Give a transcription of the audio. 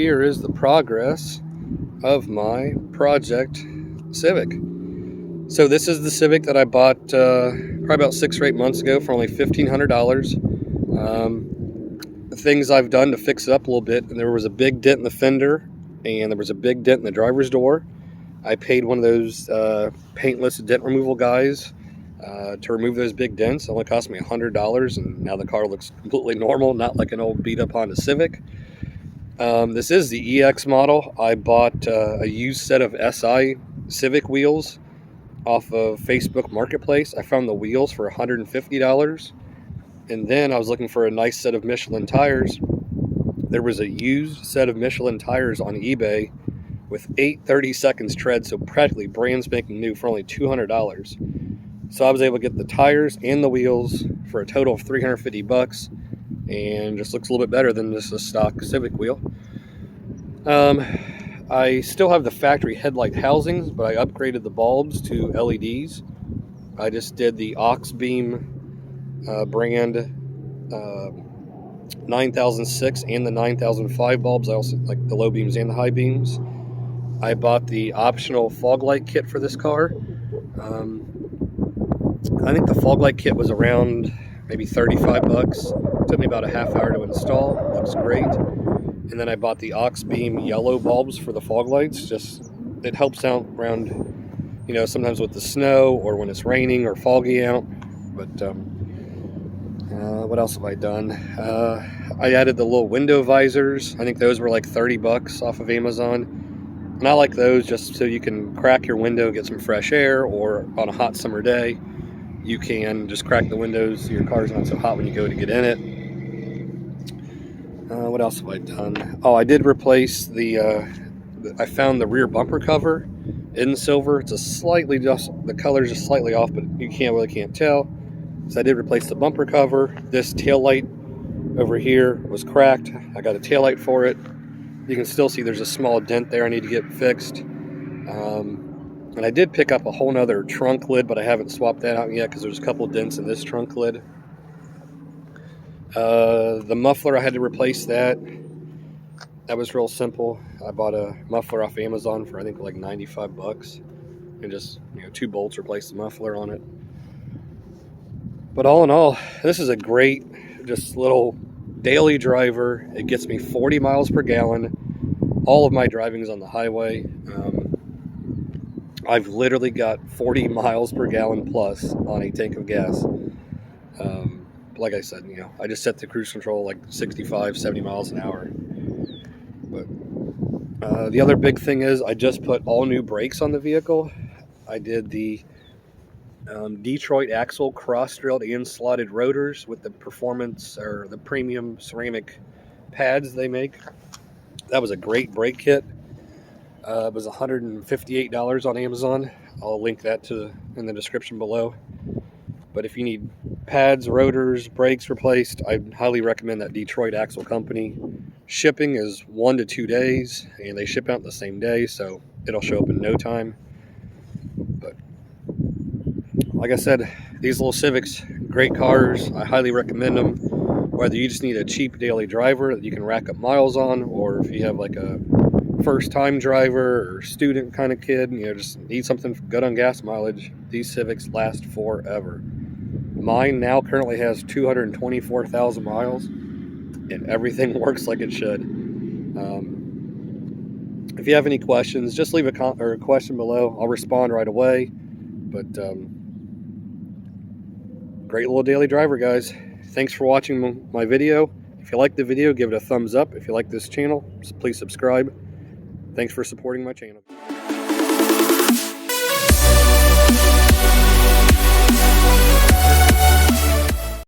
here is the progress of my project Civic. So this is the Civic that I bought probably about 6 or 8 months ago for only $1,500. The things I've done to fix it up a little bit, and there was a big dent in the fender and there was a big dent in the driver's door. I paid one of those paintless dent removal guys to remove those big dents. It only cost me $100, and now the car looks completely normal, not like an old beat up Honda Civic. This is the EX model. I bought a used set of SI Civic wheels off of Facebook Marketplace. I found the wheels for $150, and then I was looking for a nice set of Michelin tires. There was a used set of Michelin tires on eBay with 8/30 seconds tread, so practically brand spanking new, for only $200. So I was able to get the tires and the wheels for a total of $350, and just looks a little bit better than just a stock Civic wheel. I still have the factory headlight housings, but I upgraded the bulbs to LEDs. I just did the Oxbeam brand 9006 and the 9005 bulbs. I also like the low beams and the high beams. I bought the optional fog light kit for this car. I think the fog light kit was around maybe $35. Took me about a half hour to install. Looks great. And then I bought the Oxbeam yellow bulbs for the fog lights. Just, it helps out around, sometimes with the snow or when it's raining or foggy out. But what else have I done? I added the little window visors. I think those were like $30 off of Amazon. And I like those just so you can crack your window, get some fresh air, or on a hot summer day, you can just crack the windows so your car's not so hot when you go to get in it. What else have I done? Oh, I did replace I found the rear bumper cover in silver. It's the color's just slightly off, but you really can't tell. So I did replace the bumper cover. This taillight over here was cracked. I got a taillight for it. You can still see there's a small dent there I need to get fixed. And I did pick up a whole nother trunk lid, but I haven't swapped that out yet because there's a couple dents in this trunk lid. The muffler, I had to replace that. That was real simple. I bought a muffler off Amazon for I think like $95, and just 2 bolts replace the muffler on it. But all in all, this is a great just little daily driver. It gets me 40 miles per gallon. All of my driving is on the highway. I've literally got 40 miles per gallon plus on a tank of gas. Like I said, I just set the cruise control like 65, 70 miles an hour. But the other big thing is I just put all new brakes on the vehicle. I did the Detroit axle cross-drilled and slotted rotors with the performance or the premium ceramic pads they make. That was a great brake kit. It was $158 on Amazon. I'll link that in the description below. But if you need pads, rotors, brakes replaced, I highly recommend that Detroit Axle Company. Shipping is 1 to 2 days, and they ship out the same day, so it'll show up in no time. But like I said, these little Civics, great cars. I highly recommend them. Whether you just need a cheap daily driver that you can rack up miles on, or if you have like a first-time driver or student kind of kid, just need something good on gas mileage, these Civics last forever. Mine now currently has 224,000 miles, and everything works like it should. If you have any questions, just leave a question below. I'll respond right away. But great little daily driver, guys. Thanks for watching my video. If you like the video, give it a thumbs up. If you like this channel, please subscribe. Thanks for supporting my channel.